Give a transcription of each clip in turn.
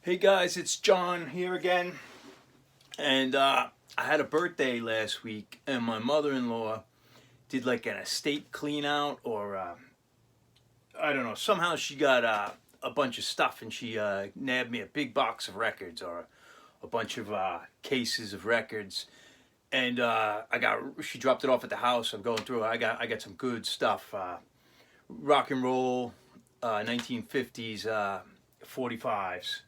Hey guys, it's John here again. And I had a birthday last week, and my mother-in-law did like an estate clean out, or I don't know, somehow she got a bunch of stuff, and she nabbed me a big box of records, or a bunch of cases of records. And she dropped it off at the house. I'm going through. I got some good stuff. Rock and roll, 1950s 45s.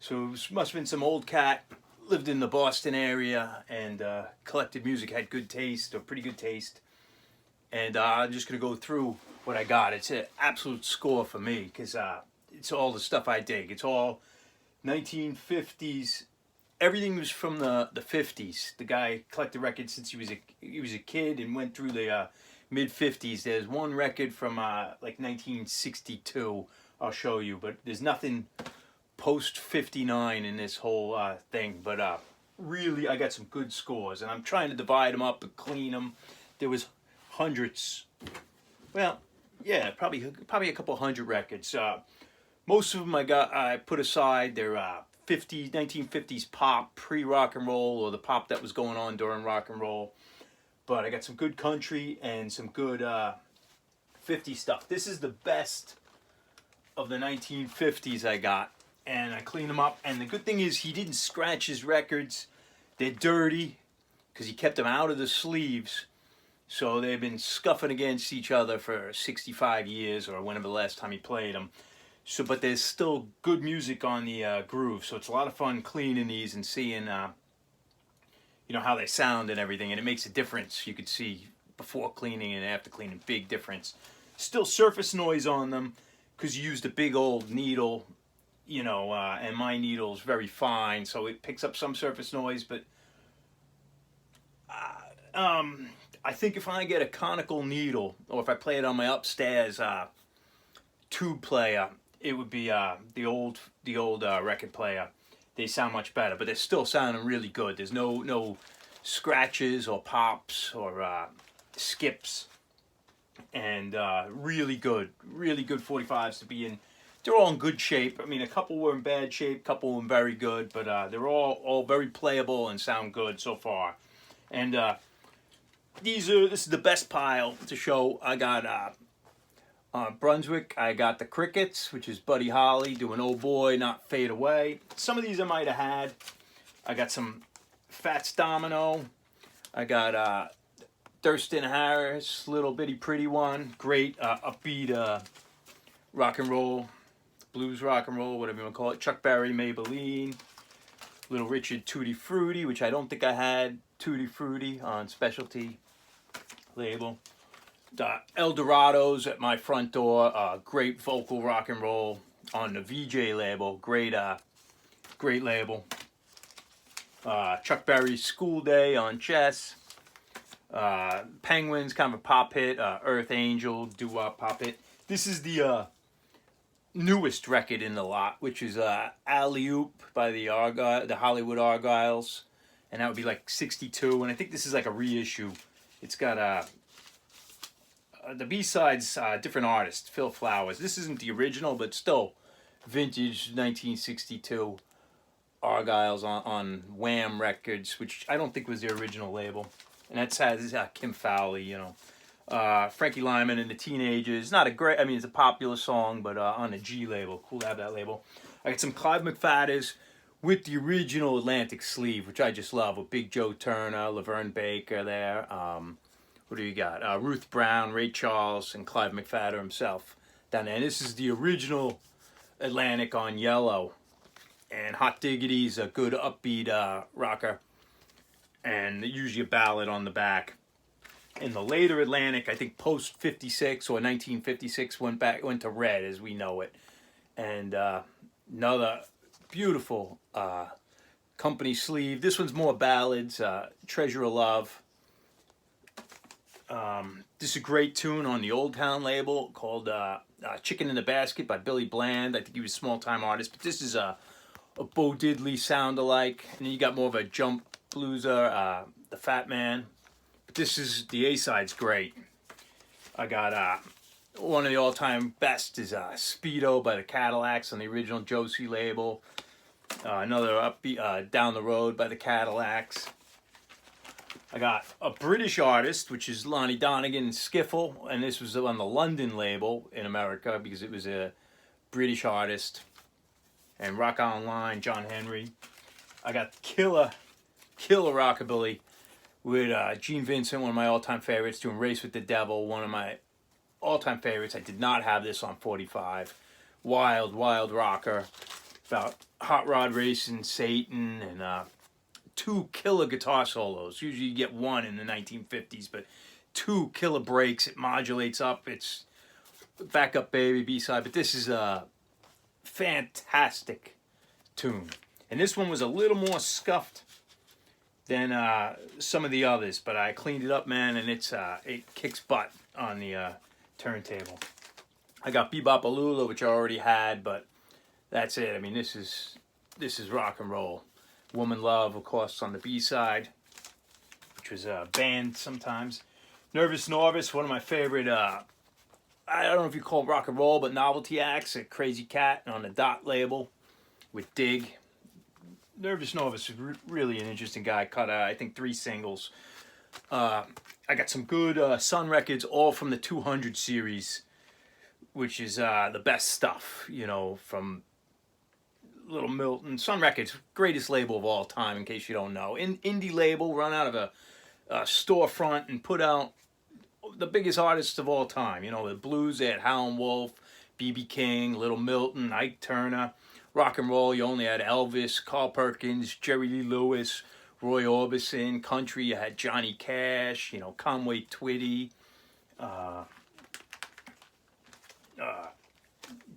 So it must have been some old cat, lived in the Boston area, and collected music, had good taste, or pretty good taste. And I'm just going to go through what I got. It's an absolute score for me, because it's all the stuff I dig. It's all 1950s. Everything was from the 50s. The guy collected records since he was a kid and went through the mid 50s. There's one record from like 1962 I'll show you, but there's nothing post 59 in this whole thing. But really, I got some good scores, and I'm trying to divide them up and clean them. There was hundreds. Well, yeah, probably a couple hundred records. Most of them I put aside. They're 1950s pop, pre-rock and roll, or the pop that was going on during rock and roll. But I got some good country and some good 50 stuff. This is the best of the 1950s I got, and I cleaned them up. And the good thing is he didn't scratch his records. They're dirty because he kept them out of the sleeves. So they've been scuffing against each other for 65 years or whenever the last time he played them. So, but there's still good music on the groove. So it's a lot of fun cleaning these and seeing, how they sound and everything. And it makes a difference. You could see before cleaning and after cleaning, big difference. Still surface noise on them because you used a big old needle, and my needle is very fine, so it picks up some surface noise. But I think if I get a conical needle, or if I play it on my upstairs tube player, it would be the old record player. They sound much better, but they're still sounding really good. There's no scratches or pops or skips, and really good 45s to be in. They're all in good shape. I mean, a couple were in bad shape, a couple were very good, but they're all very playable and sound good so far. And this is the best pile to show. I got Brunswick. I got the Crickets, which is Buddy Holly doing "Oh Boy, Not Fade Away." Some of these I might have had. I got some Fats Domino. I got Thurston Harris, Little Bitty Pretty One. Great upbeat rock and roll, blues rock and roll, whatever you want to call it. Chuck Berry, Maybelline. Little Richard, Tutti Frutti, which I don't think I had Tutti Frutti on specialty label. El Dorados at my front door. Great vocal rock and roll on the VJ label. Great label. Chuck Berry's School Day on chess. Penguins, kind of a pop hit. Earth Angel, doo-wop pop hit. This is the newest record in the lot, which is Alley Oop by the Hollywood Argyles, and that would be like 62. And I think this is like a reissue. It's got the B-sides, different artists, Phil Flowers. This isn't the original, but still vintage 1962 Argyles on Wham Records, which I don't think was the original label. And that's has Kim Fowley, Frankie Lyman and the Teenagers. Not a great, it's a popular song, but on the G label. Cool to have that label. I got some Clive McFadders with the original Atlantic sleeve, which I just love, with Big Joe Turner, Laverne Baker there. What do you got? Ruth Brown, Ray Charles, and Clive McFadder himself down there. And this is the original Atlantic on yellow. And Hot Diggity's a good upbeat rocker. And usually a ballad on the back. In the later Atlantic, I think post 56 or 1956 went to red as we know it. And another beautiful company sleeve. This one's more ballads. Treasure of Love. This is a great tune on the Old Town label called Chicken in the Basket by Billy Bland. I think he was a small-time artist, but this is a Bo Diddley sound-alike. And then you got more of a jump blueser, the Fat Man. But this is, the A-side's great. I got one of the all-time best is Speedo by the Cadillacs on the original Josie label. Another upbeat, Down the Road by the Cadillacs. I got a British artist, which is Lonnie Donegan Skiffle, and this was on the London label in America because it was a British artist. And Rock Online, John Henry. I got Killer Rockabilly with Gene Vincent, one of my all-time favorites, doing Race with the Devil, one of my all-time favorites. I did not have this on 45. Wild rocker about hot rod racing, Satan, and two killer guitar solos. Usually you get one in the 1950s, but two killer breaks. It modulates up. It's backup baby B-side, but this is a fantastic tune. And this one was a little more scuffed than some of the others, but I cleaned it up, man, and it kicks butt on the turntable. I got Bebop-A-Lula, which I already had, but that's it. I mean, this is rock and roll. Woman Love, of course, on the B-side, which was banned sometimes. Nervous Norvis, one of my favorite, I don't know if you call it rock and roll, but novelty acts, a Crazy Cat on the Dot label with Dig. Nervous Norvis is really an interesting guy. Cut, I think, 3 singles. I got some good Sun records, all from the 200 series, which is the best stuff, you know, from Little Milton. Sun Records, greatest label of all time, in case you don't know. Indie label, run out of a storefront and put out the biggest artists of all time. You know, the blues, they had Howlin' Wolf, B.B. King, Little Milton, Ike Turner. Rock and roll, you only had Elvis, Carl Perkins, Jerry Lee Lewis, Roy Orbison. Country, you had Johnny Cash, you know, Conway Twitty,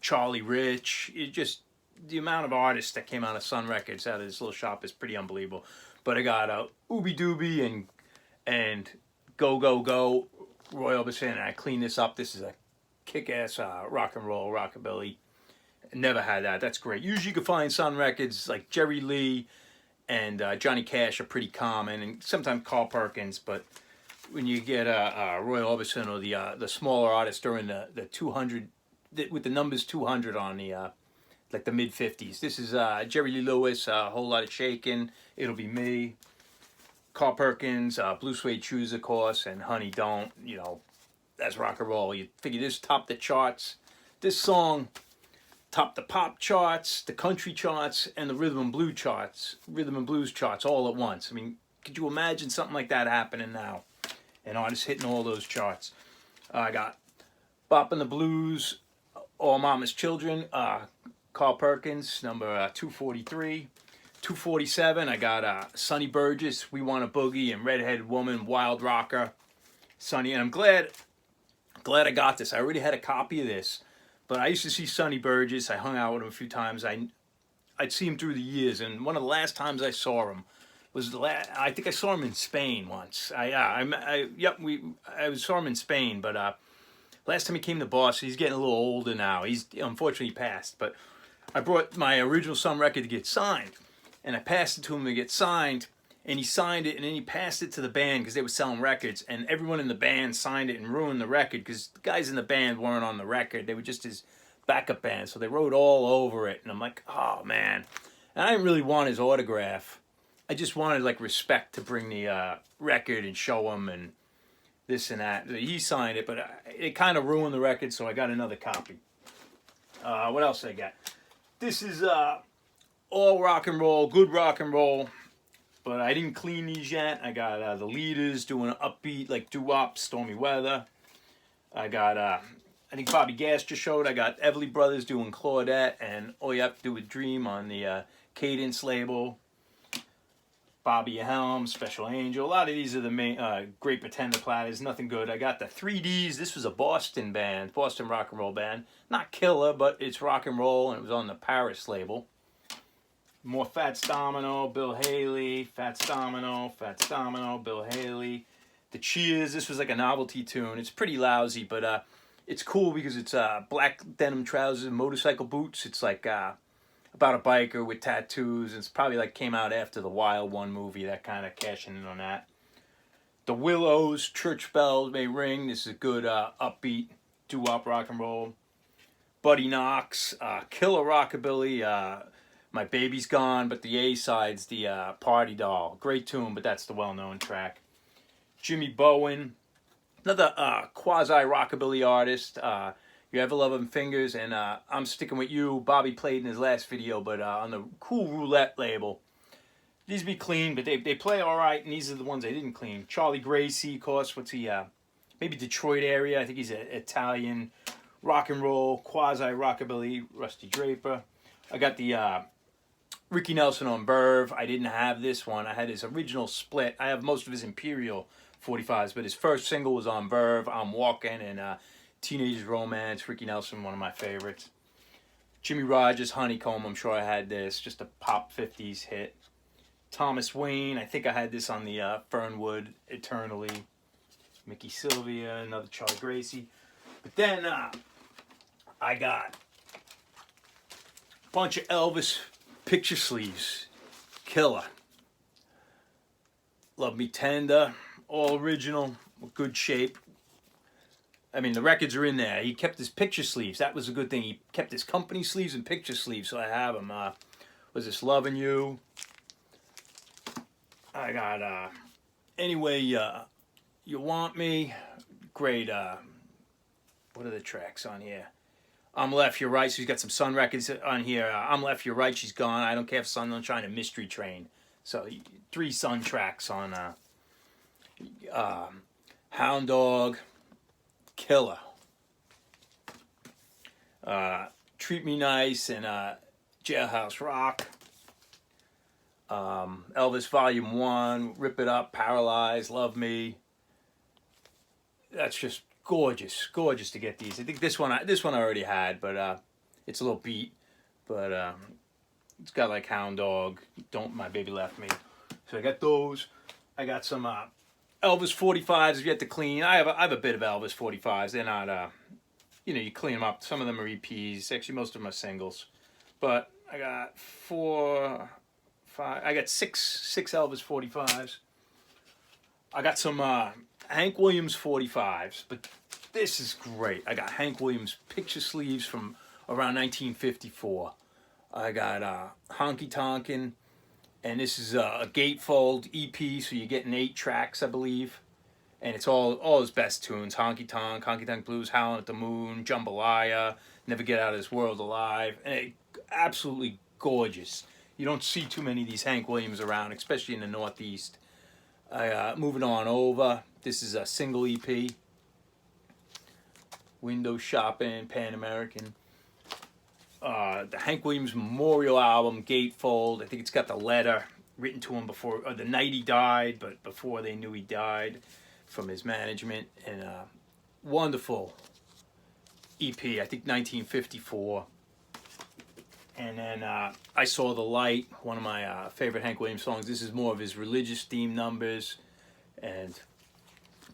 Charlie Rich. It just, the amount of artists that came out of Sun Records out of this little shop is pretty unbelievable. But I got Ooby Dooby and Go Go Go, Roy Orbison, and I cleaned this up. This is a kick-ass rock and roll rockabilly. Never had that. That's great. Usually you can find Sun Records like Jerry Lee and Johnny Cash are pretty common, and sometimes Carl Perkins. But when you get Roy Orbison or the smaller artists during the 200 with the numbers 200 on the like the mid 50s. This is Jerry Lee Lewis, a whole lot of shaking. It'll Be Me. Carl Perkins, Blue Suede Shoes, of course, and Honey Don't. You know, that's rock and roll. You figure this topped the charts. This song topped the pop charts, the country charts, and the rhythm and blues charts all at once. I mean, could you imagine something like that happening now? And artists hitting all those charts. I got Bop in the Blues, All Mama's Children, Carl Perkins, number 243. 247, I got Sonny Burgess, We Want a Boogie, and Redheaded Woman, Wild Rocker. Sonny, and I'm glad I got this. I already had a copy of this, but I used to see Sonny Burgess. I hung out with him a few times. I'd see him through the years, and one of the last times I saw him was I think I saw him in Spain once. I saw him in Spain, but last time he came to Boston, he's getting a little older now. He's unfortunately passed, but I brought my original Sun record to get signed. And I passed it to him to get signed, and he signed it, and then he passed it to the band because they were selling records, and everyone in the band signed it and ruined the record because the guys in the band weren't on the record. They were just his backup band, so they wrote all over it, and I'm like, oh, man. And I didn't really want his autograph. I just wanted, like, respect to bring the record and show him and this and that. He signed it, but it kind of ruined the record, so I got another copy. What else I got? This is all rock and roll, good rock and roll, but I didn't clean these yet. I got the Leaders doing an upbeat, like doo-wop, Stormy Weather. I got, I think Bobby Gass just showed. I got Everly Brothers doing Claudette and All You Have to Do With Dream on the Cadence label. Bobby Helm, Special Angel. A lot of these are the main Great Pretender platters. Nothing good. I got the 3Ds. This was a Boston band, Boston rock and roll band. Not killer, but it's rock and roll, and it was on the Paris label. More Fats Domino, Bill Haley, Fats Domino, Bill Haley. The Cheers, this was like a novelty tune. It's pretty lousy, but it's cool because it's black denim trousers and motorcycle boots. It's like about a biker with tattoos. It's probably like came out after the Wild One movie, that kind of cashing in on that. The Willows, Church Bells May Ring. This is a good upbeat doo-wop rock and roll. Buddy Knox, Killer Rockabilly, My Baby's Gone, but the A-side's the Party Doll. Great tune, but that's the well-known track. Jimmy Bowen, another quasi-rockabilly artist. You Ever Loving Fingers, and I'm Sticking With You. Bobby played in his last video, but on the Cool Roulette label. These be clean, but they play all right, and these are the ones I didn't clean. Charlie Gracie, of course. What's he? Maybe Detroit area. I think he's an Italian rock and roll, quasi-rockabilly, Rusty Draper. I got the Ricky Nelson on Verve. I didn't have this one. I had his original split. I have most of his Imperial 45s, but his first single was on Verve. I'm Walking, and Teenage Romance, Ricky Nelson, one of my favorites. Jimmy Rogers, Honeycomb, I'm sure I had this, just a pop 50s hit. Thomas Wayne, I think I had this on the Fernwood, Eternally. Mickey Sylvia, another Charlie Gracie. But then I got a bunch of Elvis picture sleeves. Killer. Love Me Tender, all original, good shape. I mean, the records are in there. He kept his picture sleeves. That was a good thing. He kept his company sleeves and picture sleeves, so I have them. Was this Loving You? I got Anyway You Want Me. Great. What are the tracks on here? I'm Left, You're Right. So he's got some Sun records on here. I'm Left, You're Right. She's Gone. I Don't Care if Sun Don't Shine. A Mystery Train. So 3 Sun tracks on Hound Dog. Killer. Treat Me Nice and Jailhouse Rock. Elvis Volume 1, Rip It Up, Paralyzed, Love Me. That's just gorgeous, gorgeous to get these. I think this one I already had, but it's a little beat. But it's got like Hound Dog, Don't My Baby Left Me. So I got those. I got some Elvis 45s if you have to clean. I have a bit of Elvis 45s. They're not, you clean them up. Some of them are EPs. Actually, most of them are singles. But I got 4, 5. I got six Elvis 45s. I got some Hank Williams 45s. But this is great. I got Hank Williams picture sleeves from around 1954. I got Honky Tonkin'. And this is a gatefold EP, so you're getting 8 tracks, I believe. And it's all his best tunes. Honky Tonk Blues, Howlin' at the Moon, Jambalaya, Never Get Out of This World Alive. And absolutely gorgeous. You don't see too many of these Hank Williams around, especially in the Northeast. Moving on over. This is a single EP. Window Shopping, Pan American. The Hank Williams Memorial Album, Gatefold. I think it's got the letter written to him before, or the night he died, but before they knew he died, from his management. And wonderful EP, I think 1954. And then I Saw the Light, one of my favorite Hank Williams songs. This is more of his religious theme numbers. And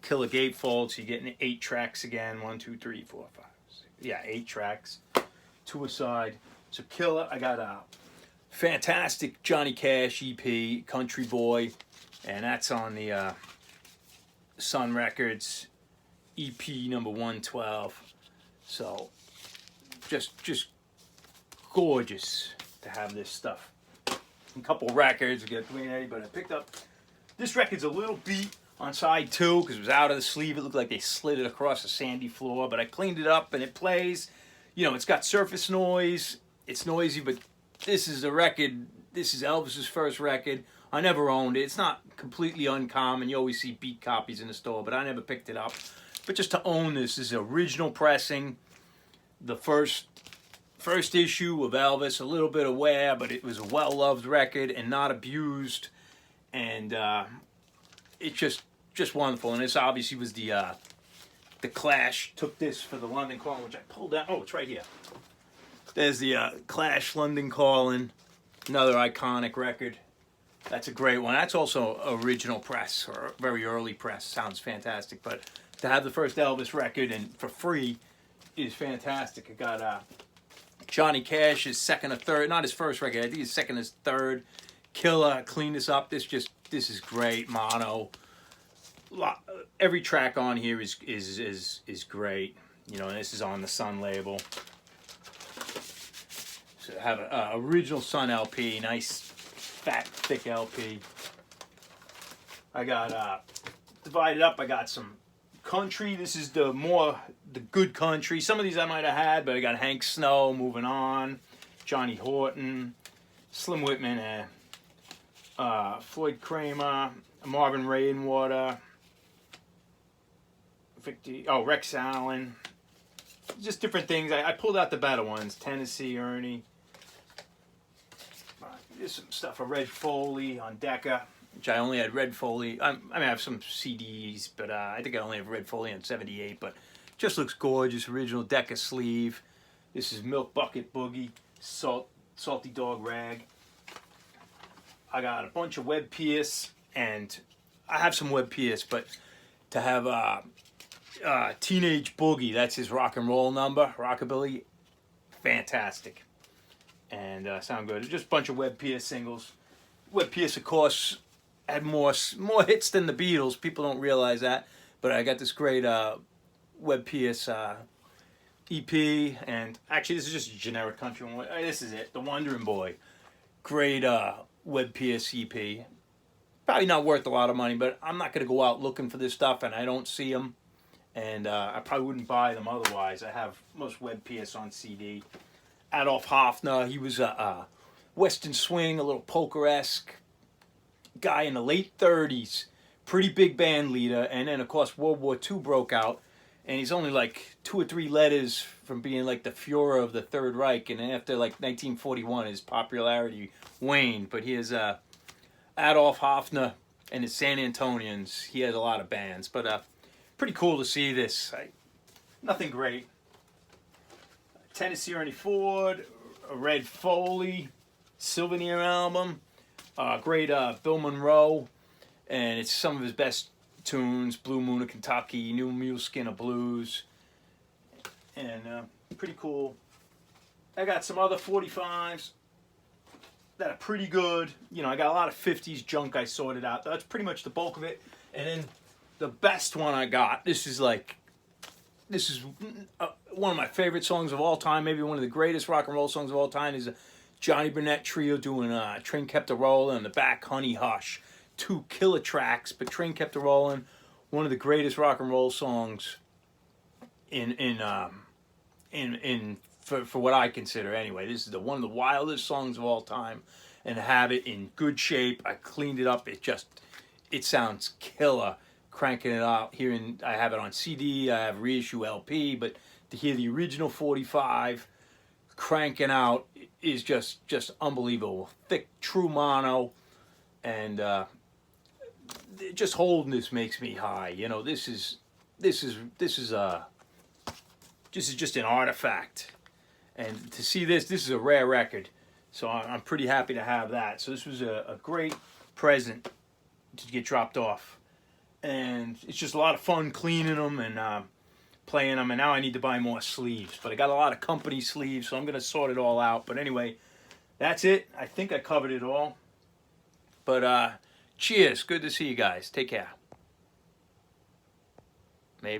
Killer Gatefold, so you're getting 8 tracks again. 1, 2, 3, 4, 5, 6. Yeah, 8 tracks. 2 aside. So Killer, I got a fantastic Johnny Cash EP, Country Boy, and that's on the Sun Records EP number 112. So just gorgeous to have this stuff. A couple records, we got Dwayne Eddy, but I picked up this record's a little beat on side 2 because it was out of the sleeve. It looked like they slid it across a sandy floor, but I cleaned it up and it plays. It's got surface noise. It's noisy, but this is the record. This is Elvis's first record. I never owned it. It's not completely uncommon. You always see beat copies in the store, but I never picked it up. But just to own this is original pressing. The first issue of Elvis, a little bit of wear, but it was a well-loved record and not abused. And it's just wonderful. And this obviously was the Clash took this for the London Calling, which I pulled out. Oh, it's right here. There's the Clash London Calling, another iconic record. That's a great one. That's also original press, or very early press. Sounds fantastic. But to have the first Elvis record and for free is fantastic. I got Johnny Cash's second or third, not his first record. I think his second is third. Killer, clean this up. This is great. Mono. Every track on here is great. And this is on the Sun label. So I have a original Sun LP, nice fat thick LP. I got divided up. I got some country. This is the good country. Some of these I might have had, but I got Hank Snow, Moving On, Johnny Horton, Slim Whitman, Floyd Kramer, Marvin Rainwater, Rex Allen. Just different things. I pulled out the better ones. Tennessee Ernie. There's some stuff for Red Foley on Decca, which I only had Red Foley. I have some CDs, but I think I only have Red Foley on 78. But just looks gorgeous. Original Decca sleeve. This is Milk Bucket Boogie, Salty Dog Rag. I got a bunch of Webb Pierce, and I have some Webb Pierce, but to have Teenage Boogie, that's his rock and roll number, Rockabilly, fantastic. And sound good. Just a bunch of Webb Pierce singles. Webb Pierce, of course, had more hits than the Beatles. People don't realize that. But I got this great Webb Pierce EP. And actually, this is just a generic country one. This is it. The Wondering Boy. Great Webb Pierce EP. Probably not worth a lot of money, but I'm not going to go out looking for this stuff, and I don't see them. And I probably wouldn't buy them otherwise. I have most Webb Pierce on CD. Adolf Hoffner, he was a Western swing, a little polka-esque guy in the late 30s. Pretty big band leader. And then, of course, World War II broke out. And he's only like 2 or 3 letters from being like the Fuhrer of the Third Reich. And after like 1941, his popularity waned. But here's Adolf Hoffner and his San Antonians. He has a lot of bands. But pretty cool to see this. Nothing great. Tennessee Ernie Ford, Red Foley, Souvenir album, great Bill Monroe, and it's some of his best tunes, Blue Moon of Kentucky, New Muleskin of Blues, and pretty cool. I got some other 45s that are pretty good. You know, I got a lot of 50s junk I sorted out. That's pretty much the bulk of it. And then the best one I got, this is one of my favorite songs of all time, maybe one of the greatest rock and roll songs of all time, is a Johnny Burnett Trio doing Train Kept A-Rollin', in the back, Honey Hush. 2 killer tracks, but Train Kept A-Rollin', one of the greatest rock and roll songs for what I consider anyway. This is one of the wildest songs of all time, and to have it in good shape. I cleaned it up. It sounds killer. Cranking it out here, I have it on CD. I have reissue LP, but to hear the original 45 cranking out is just unbelievable. Thick, true mono, and just holding this makes me high. You know, this is just an artifact, and to see this is a rare record. So I'm pretty happy to have that. So this was a great present to get dropped off. And it's just a lot of fun cleaning them and playing them. And now I need to buy more sleeves. But I got a lot of company sleeves, so I'm going to sort it all out. But anyway, that's it. I think I covered it all. But cheers. Good to see you guys. Take care. Maybe.